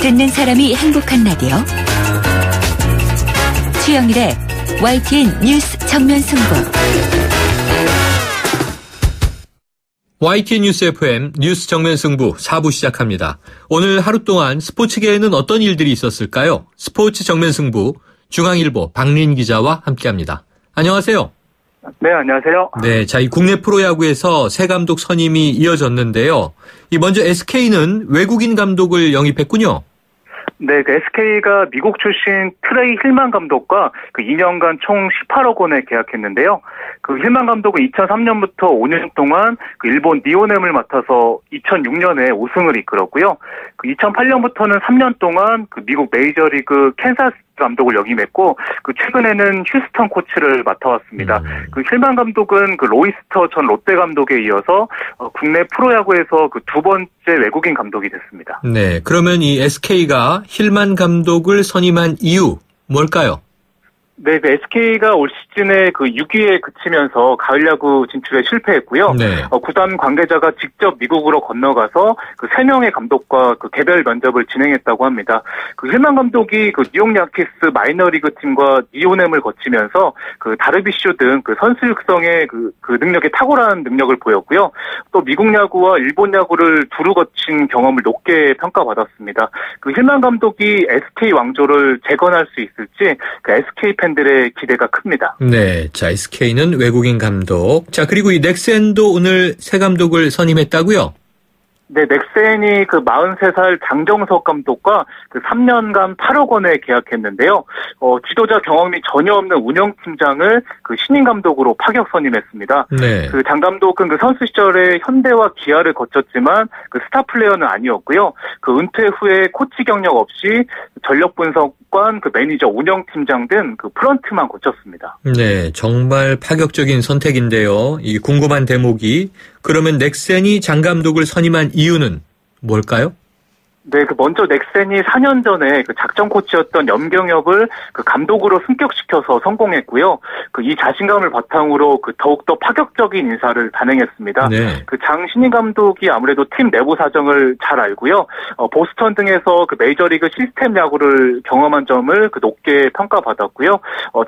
듣는 사람이 행복한 라디오 최영일의 YTN 뉴스 정면 승부. YTN 뉴스 FM 뉴스 정면 승부 4부 시작합니다. 오늘 하루 동안 스포츠계에는 어떤 일들이 있었을까요? 스포츠 정면 승부 중앙일보 박린 기자와 함께합니다. 안녕하세요. 네, 안녕하세요. 네, 자, 이 국내 프로야구에서 새 감독 선임이 이어졌는데요. 먼저 SK는 외국인 감독을 영입했군요. 네, SK가 미국 출신 트레이 힐만 감독과 2년간 총 18억 원에 계약했는데요. 힐만 감독은 2003년부터 5년 동안 일본 니오넴을 맡아서 2006년에 우승을 이끌었고요. 2008년부터는 3년 동안 미국 메이저리그 캔사스 감독을 역임했고 최근에는 휴스턴 코치를 맡아왔습니다. 힐만 감독은 로이스터 전 롯데 감독에 이어서 국내 프로야구에서 두 번째 외국인 감독이 됐습니다. 네, 그러면 이 SK가 힐만 감독을 선임한 이유 뭘까요? 네, SK가 올 시즌에 6위에 그치면서 가을 야구 진출에 실패했고요. 네. 구단 관계자가 직접 미국으로 건너가서 3명의 감독과 개별 면접을 진행했다고 합니다. 힐만 감독이 뉴욕 야키스 마이너리그 팀과 니오넴을 거치면서 다르비슈 등 선수 육성의 능력에 탁월한 능력을 보였고요. 또 미국 야구와 일본 야구를 두루 거친 경험을 높게 평가받았습니다. 힐만 감독이 SK 왕조를 재건할 수 있을지 SK 팬들의 기대가 큽니다. 네, 자, SK는 외국인 감독. 자, 그리고 이 넥센도 오늘 새 감독을 선임했다고요? 네, 넥센이 43살 장정석 감독과 3년간 8억 원에 계약했는데요. 지도자 경험이 전혀 없는 운영팀장을 신인 감독으로 파격 선임했습니다. 네. 장 감독은 선수 시절에 현대와 기아를 거쳤지만 스타 플레이어는 아니었고요. 은퇴 후에 코치 경력 없이 전력 분석관, 매니저, 운영팀장 등 프런트만 거쳤습니다. 네, 정말 파격적인 선택인데요. 이 궁금한 대목이 그러면 넥센이 장 감독을 선임한 이유는 뭘까요? 네, 먼저 넥센이 4년 전에 작전 코치였던 염경엽을 감독으로 승격시켜서 성공했고요. 이 자신감을 바탕으로 더욱더 파격적인 인사를 단행했습니다. 네. 장 신인 감독이 아무래도 팀 내부 사정을 잘 알고요. 보스턴 등에서 메이저리그 시스템 야구를 경험한 점을 높게 평가받았고요.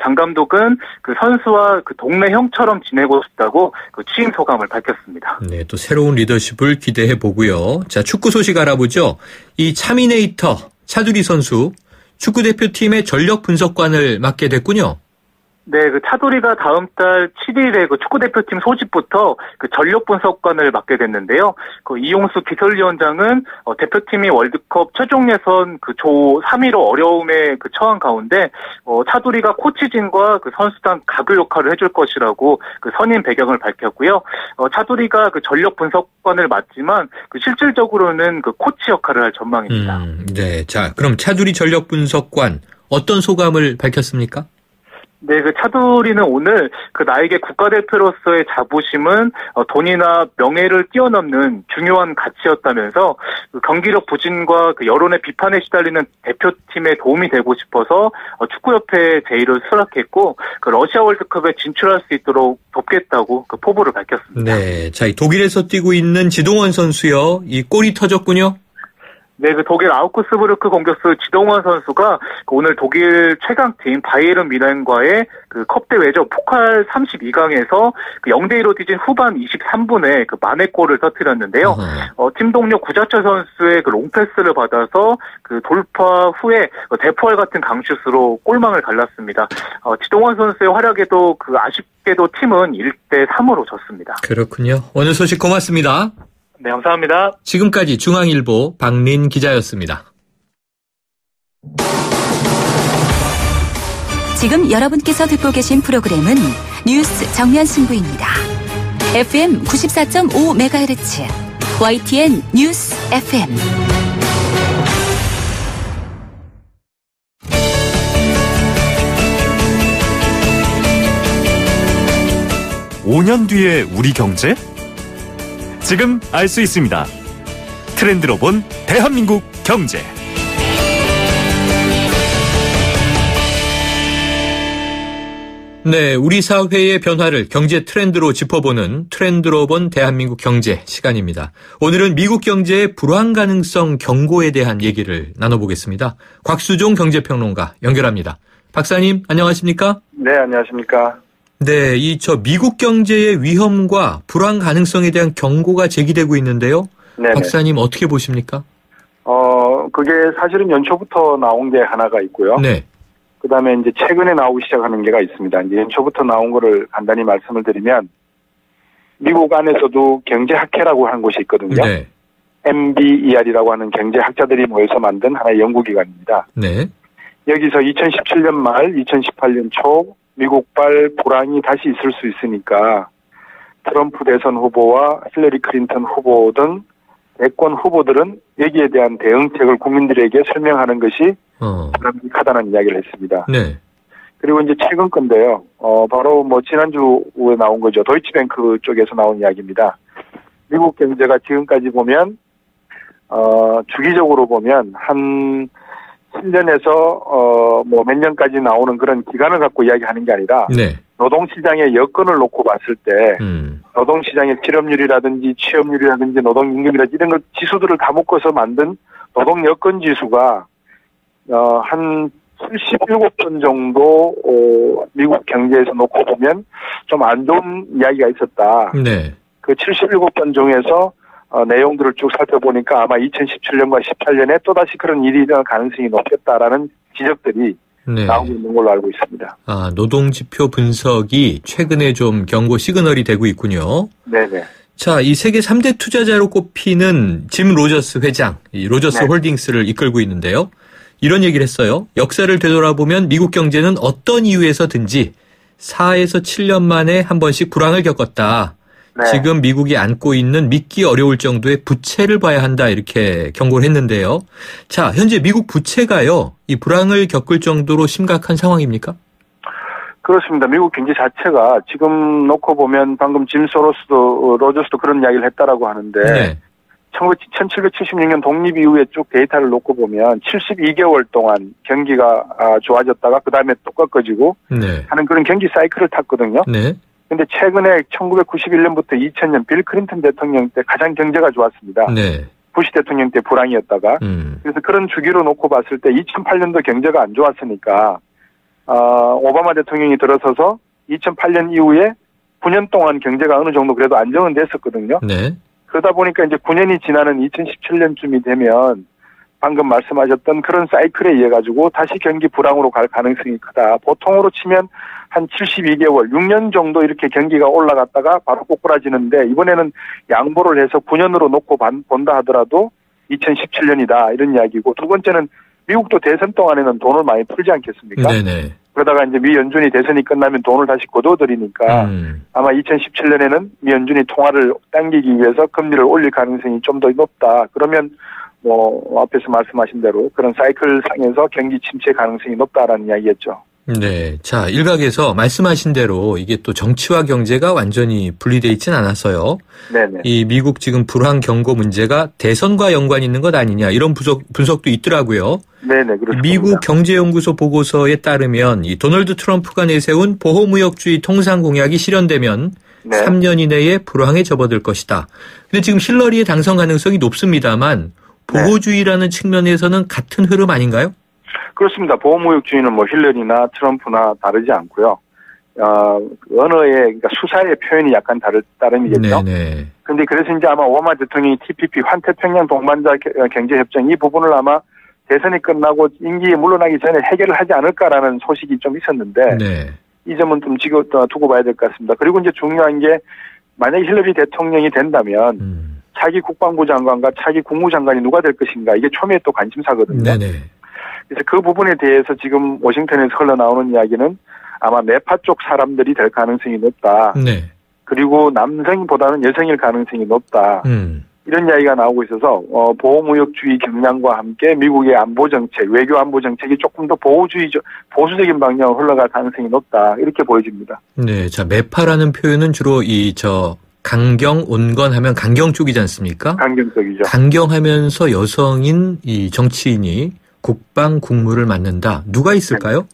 장 감독은 선수와 동네 형처럼 지내고 싶다고 취임 소감을 밝혔습니다. 네, 또 새로운 리더십을 기대해 보고요. 자, 축구 소식 알아보죠. 이 차미네이터 차두리 선수 축구대표팀의 전력 분석관을 맡게 됐군요. 네, 차두리가 다음 달 7일에 축구대표팀 소집부터 전력 분석관을 맡게 됐는데요. 이용수 기술위원장은 대표팀이 월드컵 최종 예선 조 3위로 어려움에 처한 가운데 차두리가 코치진과 선수단 가교 역할을 해줄 것이라고 선임 배경을 밝혔고요. 차두리가 전력 분석관을 맡지만 실질적으로는 코치 역할을 할 전망입니다. 네, 자, 그럼 차두리 전력 분석관 어떤 소감을 밝혔습니까? 네, 차두리는 오늘 나에게 국가대표로서의 자부심은 돈이나 명예를 뛰어넘는 중요한 가치였다면서 경기력 부진과 여론의 비판에 시달리는 대표팀에 도움이 되고 싶어서 축구협회에 제의를 수락했고 러시아 월드컵에 진출할 수 있도록 돕겠다고 포부를 밝혔습니다. 네, 자, 이 독일에서 뛰고 있는 지동원 선수요. 이 골이 터졌군요. 네, 독일 아우크스부르크 공격수 지동원 선수가 오늘 독일 최강팀 바이에른 뮌헨과의 컵 대회죠. 포칼 32강에서 0대2로 뒤진 후반 23분에 만회골을 터뜨렸는데요. 팀 동료 구자철 선수의 롱패스를 받아서 돌파 후에 대포알 같은 강슛으로 골망을 갈랐습니다. 지동원 선수의 활약에도 아쉽게도 팀은 1대3으로 졌습니다. 그렇군요. 오늘 소식 고맙습니다. 네, 감사합니다. 지금까지 중앙일보 박린 기자였습니다. 지금 여러분께서 듣고 계신 프로그램은 뉴스 정면 승부입니다. FM 94.5MHz YTN 뉴스 FM. 5년 뒤의 우리 경제? 지금 알 수 있습니다. 트렌드로 본 대한민국 경제. 네, 우리 사회의 변화를 경제 트렌드로 짚어보는 트렌드로 본 대한민국 경제 시간입니다. 오늘은 미국 경제의 불황 가능성 경고에 대한 얘기를 나눠보겠습니다. 곽수종 경제평론가 연결합니다. 박사님, 안녕하십니까? 네, 안녕하십니까? 네, 미국 경제의 위험과 불황 가능성에 대한 경고가 제기되고 있는데요. 네네. 박사님, 어떻게 보십니까? 그게 사실은 연초부터 나온 게 하나가 있고요. 네. 그 다음에 이제 최근에 나오기 시작하는 게가 있습니다. 이제 연초부터 나온 거를 간단히 말씀을 드리면, 미국 안에서도 경제학회라고 하는 곳이 있거든요. 네. MBER이라고 하는 경제학자들이 모여서 만든 하나의 연구기관입니다. 네. 여기서 2017년 말, 2018년 초, 미국발 불황이 다시 있을 수 있으니까, 트럼프 대선 후보와 힐러리 클린턴 후보 등 대권 후보들은 여기에 대한 대응책을 국민들에게 설명하는 것이 바람직하다는 이야기를 했습니다. 네. 그리고 이제 최근 건데요. 바로 지난주에 나온 거죠. 도이치뱅크 쪽에서 나온 이야기입니다. 미국 경제가 지금까지 보면, 주기적으로 보면 한 7년에서 몇 년까지 나오는 그런 기간을 갖고 이야기하는 게 아니라, 네. 노동시장의 여건을 놓고 봤을 때, 노동시장의 실업률이라든지 취업률이라든지 노동임금이라든지 이런 것 지수들을 다 묶어서 만든 노동여건 지수가 한 77번 정도 미국 경제에서 놓고 보면 좀 안 좋은 이야기가 있었다. 네. 그 77번 중에서 내용들을 쭉 살펴보니까 아마 2017년과 18년에 또다시 그런 일이 일어날 가능성이 높겠다라는 지적들이 네. 나오고 있는 걸로 알고 있습니다. 노동지표 분석이 최근에 좀 경고 시그널이 되고 있군요. 네네. 자, 이 세계 3대 투자자로 꼽히는 짐 로저스 회장, 이 로저스 네. 홀딩스를 이끌고 있는데요. 이런 얘기를 했어요. 역사를 되돌아보면 미국 경제는 어떤 이유에서든지 4에서 7년 만에 한 번씩 불황을 겪었다. 네. 지금 미국이 안고 있는 믿기 어려울 정도의 부채를 봐야 한다 이렇게 경고를 했는데요. 자, 현재 미국 부채가요. 이 불황을 겪을 정도로 심각한 상황입니까? 그렇습니다. 미국 경제 자체가 지금 놓고 보면 방금 짐 로저스도 그런 이야기를 했다라고 하는데 네. 1776년 독립 이후에 쭉 데이터를 놓고 보면 72개월 동안 경기가 좋아졌다가 그다음에 또 꺾어지고 네. 하는 그런 경기 사이클을 탔거든요. 네. 근데 최근에 1991년부터 2000년 빌 클린턴 대통령 때 가장 경제가 좋았습니다. 네. 부시 대통령 때 불황이었다가. 그래서 그런 주기로 놓고 봤을 때 2008년도 경제가 안 좋았으니까 오바마 대통령이 들어서서 2008년 이후에 9년 동안 경제가 어느 정도 그래도 안정은 됐었거든요. 네. 그러다 보니까 이제 9년이 지나는 2017년쯤이 되면 방금 말씀하셨던 그런 사이클에 의해 가지고 다시 경기 불황으로 갈 가능성이 크다. 보통으로 치면 한 72개월, 6년 정도 이렇게 경기가 올라갔다가 바로 꼬꾸라지는데 이번에는 양보를 해서 9년으로 놓고 본다 하더라도 2017년이다 이런 이야기고 두 번째는 미국도 대선 동안에는 돈을 많이 풀지 않겠습니까? 네네. 그러다가 이제 미 연준이 대선이 끝나면 돈을 다시 거둬들이니까 아마 2017년에는 미 연준이 통화를 당기기 위해서 금리를 올릴 가능성이 좀 더 높다. 그러면 앞에서 말씀하신 대로 그런 사이클 상에서 경기 침체 가능성이 높다라는 이야기였죠. 네. 자, 일각에서 말씀하신 대로 이게 또 정치와 경제가 완전히 분리되어 있진 않았어요. 네네. 이 미국 지금 불황 경고 문제가 대선과 연관이 있는 것 아니냐 이런 분석도 있더라고요. 네네, 그렇습니다. 미국 경제연구소 보고서에 따르면 이 도널드 트럼프가 내세운 보호무역주의 통상 공약이 실현되면 네. 3년 이내에 불황에 접어들 것이다. 근데 지금 힐러리의 당선 가능성이 높습니다만 보호주의라는 측면에서는 같은 흐름 아닌가요? 그렇습니다. 보호무역주의는 힐러리나 트럼프나 다르지 않고요. 언어의, 그러니까 수사의 표현이 약간 다름이겠죠. 네네. 근데 그래서 이제 아마 오바마 대통령이 TPP, 환태평양 동반자 경제협정 이 부분을 아마 대선이 끝나고 임기에 물러나기 전에 해결을 하지 않을까라는 소식이 좀 있었는데, 네. 이 점은 좀 두고 봐야 될 것 같습니다. 그리고 이제 중요한 게, 만약에 힐러리 대통령이 된다면, 차기 국방부 장관과 차기 국무장관이 누가 될 것인가, 이게 초미의 또 관심사거든요. 네네. 그래서 그 부분에 대해서 지금 워싱턴에서 흘러나오는 이야기는 아마 매파 쪽 사람들이 될 가능성이 높다. 네. 그리고 남성보다는 여성일 가능성이 높다. 이런 이야기가 나오고 있어서 보호무역주의 경향과 함께 미국의 안보정책, 외교 안보정책이 조금 더 보수적인 방향으로 흘러갈 가능성이 높다. 이렇게 보여집니다. 네, 자 매파라는 표현은 주로 강경, 온건하면 강경 쪽이지 않습니까? 강경 쪽이죠. 강경하면서 여성인 이 정치인이 국방 국무를 맡는다. 누가 있을까요?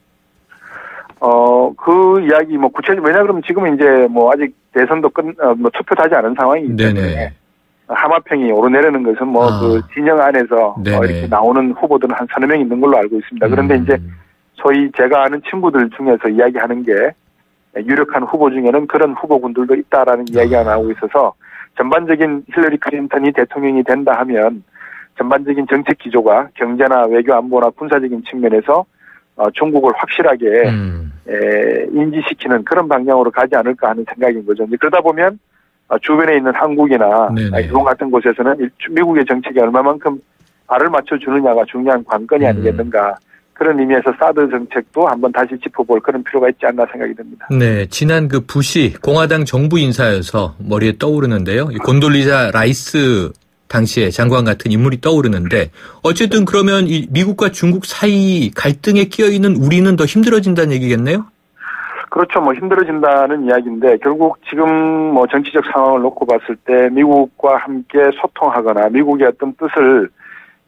그 이야기 왜냐 그러면 지금은 이제 아직 대선도 투표도 하지 않은 상황이기 때문에 하마평이 오르내리는 것은 그 진영 안에서 이렇게 나오는 후보들은 한 서너 명 있는 걸로 알고 있습니다. 그런데 이제 소위 제가 아는 친구들 중에서 이야기하는 게 유력한 후보 중에는 그런 후보군들도 있다라는 이야기가 나오고 있어서 전반적인 힐러리 클린턴이 대통령이 된다 하면 전반적인 정책 기조가 경제나 외교 안보나 군사적인 측면에서 중국을 확실하게 인지시키는 그런 방향으로 가지 않을까 하는 생각인 거죠. 이제 그러다 보면 주변에 있는 한국이나 일본 같은 곳에서는 미국의 정책에 얼마만큼 알을 맞춰주느냐가 중요한 관건이 아니겠는가. 그런 의미에서 사드 정책도 한번 다시 짚어볼 그런 필요가 있지 않나 생각이 듭니다. 네, 지난 그 부시 공화당 정부 인사여서 머리에 떠오르는데요. 곤돌리자 라이스 당시에 장관 같은 인물이 떠오르는데 어쨌든 그러면 이 미국과 중국 사이 갈등에 끼어있는 우리는 더 힘들어진다는 얘기겠네요? 그렇죠. 힘들어진다는 이야기인데 결국 지금 정치적 상황을 놓고 봤을 때 미국과 함께 소통하거나 미국의 어떤 뜻을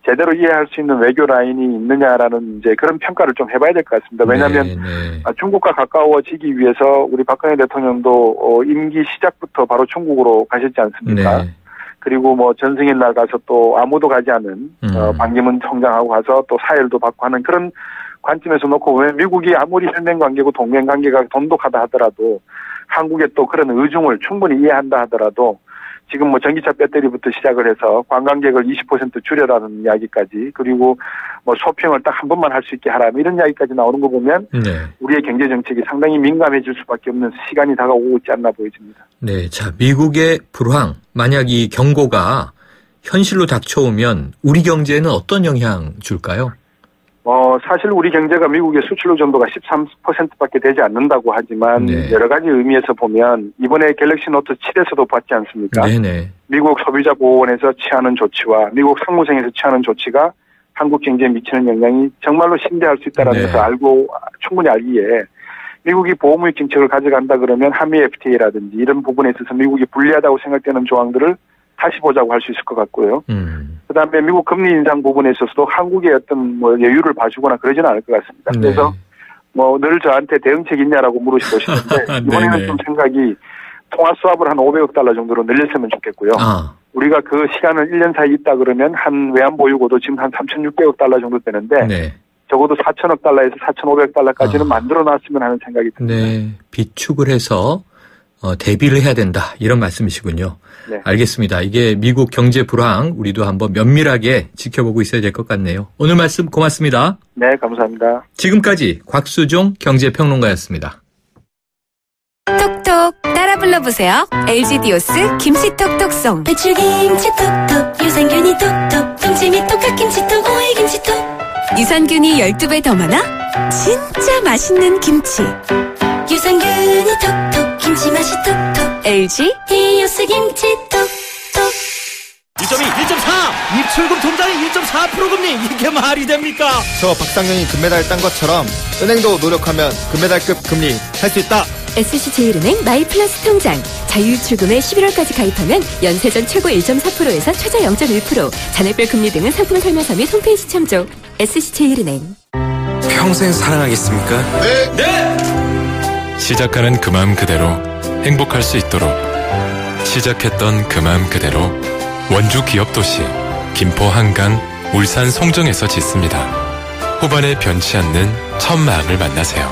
제대로 이해할 수 있는 외교 라인이 있느냐라는 이제 그런 평가를 좀 해봐야 될 것 같습니다. 왜냐하면 중국과 가까워지기 위해서 우리 박근혜 대통령도 임기 시작부터 바로 중국으로 가셨지 않습니까? 그리고 전승일 날 가서 또 아무도 가지 않은 반기문 총장하고 가서 또 사열도 받고 하는 그런 관점에서 놓고 보면 미국이 아무리 혈맹 관계고 동맹 관계가 돈독하다 하더라도 한국의 또 그런 의중을 충분히 이해한다 하더라도 지금 전기차 배터리부터 시작을 해서 관광객을 20% 줄여라는 이야기까지 그리고 쇼핑을 딱 한 번만 할 수 있게 하라 이런 이야기까지 나오는 거 보면 우리의 경제 정책이 상당히 민감해질 수밖에 없는 시간이 다가오고 있지 않나 보여집니다. 네, 자 미국의 불황 만약 이 경고가 현실로 닥쳐오면 우리 경제에는 어떤 영향 줄까요? 사실 우리 경제가 미국의 수출 의존도가 13%밖에 되지 않는다고 하지만 여러 가지 의미에서 보면 이번에 갤럭시 노트 7에서도 봤지 않습니까? 미국 소비자 보호원에서 취하는 조치와 미국 상무성에서 취하는 조치가 한국 경제에 미치는 영향이 정말로 심대할 수 있다는 것을 충분히 알기에 미국이 보호무역 정책을 가져간다 그러면 한미 FTA라든지 이런 부분에 있어서 미국이 불리하다고 생각되는 조항들을 다시 보자고 할 수 있을 것 같고요. 그다음에 미국 금리 인상 부분에 있어서도 한국의 어떤 여유를 봐주거나 그러지는 않을 것 같습니다. 그래서 늘 저한테 대응책 있냐라고 물으시는데 이번에는 좀 생각이 통화 수합을 한 500억 달러 정도로 늘렸으면 좋겠고요. 우리가 그 시간을 1년 사이 있다 그러면 한 외환 보유고도 지금 한 3,600억 달러 정도 되는데 적어도 4,000억 달러에서 4,500억 달러까지는 만들어놨으면 하는 생각이 듭니다. 네, 비축을 해서 대비를 해야 된다 이런 말씀이시군요. 알겠습니다. 이게 미국 경제 불황 우리도 한번 면밀하게 지켜보고 있어야 될 것 같네요. 오늘 말씀 고맙습니다. 네, 감사합니다. 지금까지 곽수종 경제평론가였습니다. 톡톡 따라 불러보세요. LG 디오스 김치톡톡송. 배출김치 톡톡 유산균이 톡톡 동치미 톡갓김치톡 오이김치톡. 유산균이 12배 더 많아? 진짜 맛있는 김치. 유산균이 톡톡 김치 맛이 톡톡. LG 디오스 김치톡톡. 유점이 1.4! 입출금 통장이 1.4% 금리! 이게 말이 됩니까? 저 박상현이 금메달 딴 것처럼 은행도 노력하면 금메달급 금리 할 수 있다! SC제일은행 마이플러스 통장. 자유출금에 11월까지 가입하면 연세전 최고 1.4%에서 최저 0.1%, 잔액별 금리 등은 상품 설명서 및 홈페이지 참조. SC제일은행. 평생 사랑하겠습니까? 네! 시작하는 그 마음 그대로 행복할 수 있도록 시작했던 그 마음 그대로 원주 기업도시 김포 한강 울산 송정에서 짓습니다. 호반에 변치 않는 첫 마음을 만나세요.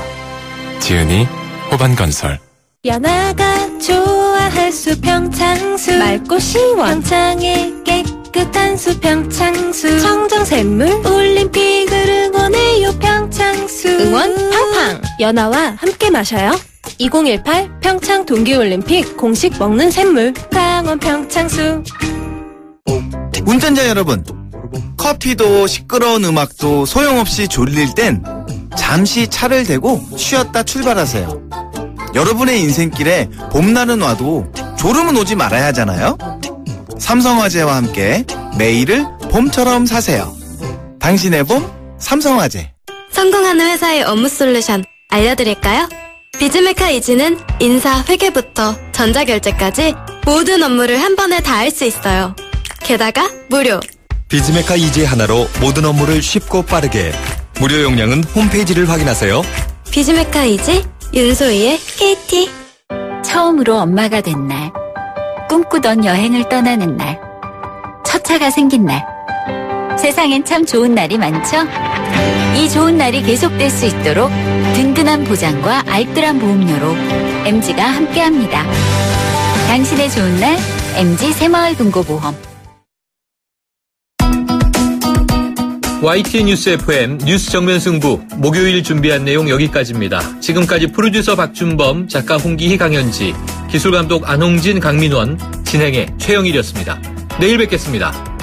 지은이 호반건설. 연아가 좋아할 수 평창수 맑고 시원 평창의 깨끗한 수 평창수 청정샘물 올림픽을 응원해요 평창수 응원 팡팡 연아와 함께 마셔요. 2018 평창 동계올림픽 공식 먹는 샘물 강원 평창수. 운전자 여러분, 커피도 시끄러운 음악도 소용없이 졸릴 땐 잠시 차를 대고 쉬었다 출발하세요. 여러분의 인생길에 봄날은 와도 졸음은 오지 말아야 하잖아요. 삼성화재와 함께 매일을 봄처럼 사세요. 당신의 봄 삼성화재. 성공하는 회사의 업무 솔루션 알려드릴까요? 비즈메카 이지는 인사, 회계부터 전자결제까지 모든 업무를 한 번에 다 할 수 있어요. 게다가 무료. 비즈메카 이지 하나로 모든 업무를 쉽고 빠르게. 무료 용량은 홈페이지를 확인하세요. 비즈메카 이지 윤소희의 KT. 처음으로 엄마가 된 날, 꿈꾸던 여행을 떠나는 날, 첫 차가 생긴 날. 세상엔 참 좋은 날이 많죠? 이 좋은 날이 계속될 수 있도록 든든한 보장과 알뜰한 보험료로 MG가 함께합니다. 당신의 좋은 날 MG 새마을금고보험. YTN 뉴스 FM 뉴스 정면 승부 목요일 준비한 내용 여기까지입니다. 지금까지 프로듀서 박준범, 작가 홍기희, 강현지, 기술감독 안홍진, 강민원, 진행의 최영일이었습니다. 내일 뵙겠습니다.